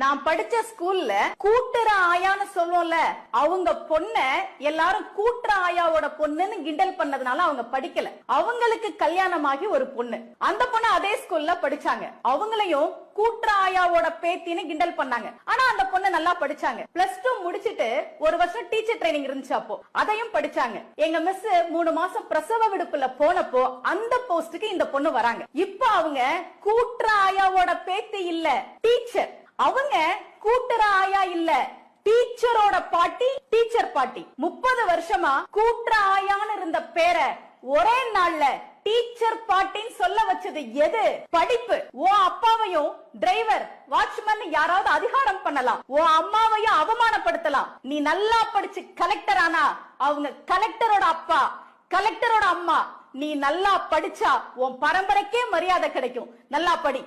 நான் படிச்ச ஸ்கூல்ல கூட்டுற ஆயான்னு சொல்லுவோம்ல, அவங்க பொண்ண எல்லாரும் கூட்டுற ஆயாவோட பொண்ணுன்னு கிண்டல் பண்ணதுனால அவங்க படிக்கல. அவங்களுக்கு கல்யாணமாகி ஒரு பொண்ணு, அந்த பொண்ணு அதே ஸ்கூல்ல படிச்சாங்க. அவங்களையும் கூட்டுற ஆயாவோட பேத்தின்னு கிண்டல் பண்ணாங்க. ஆனா அந்த பொண்ணு நல்லா படிச்சாங்க. +2 முடிச்சிட்டு ஒரு வருஷம் டீச்சர் ட்ரைனிங் இருந்துச்சு, அப்போ அதையும் படிச்சாங்க. எங்க மிஸ் 3 மாசம் பிரசவ விடுப்புல போனப்போ அந்த போஸ்டுக்கு இந்த பொண்ணு வராங்க. இப்ப அவங்க கூட்டுற ஆயாவோட பேத்தி இல்ல, டீச்சர். அவங்க கூட்டுற ஆயா இல்ல, டீச்சரோட பாட்டி, டீச்சர் பாட்டி. 30 வருஷமா கூட்டுற ஆயான்னு இருந்த பேரை ஒரே நாள்ல டீச்சர் பாட்டின்னு சொல்ல வச்சது எது? படிப்பு. உன் அப்பாவையும் டிரைவர், வாட்ச்மேன் யாராவது அதிகாரம் பண்ணலாம், உன் அம்மாவையும் அவமானப்படுத்தலாம். நீ நல்லா படிச்சு கலெக்டர் ஆனா அவங்க கலெக்டரோட அப்பா, கலெக்டரோட அம்மா. நீ நல்லா படிச்சா உன் பரம்பரைக்கே மரியாதை கிடைக்கும். நல்லா படி.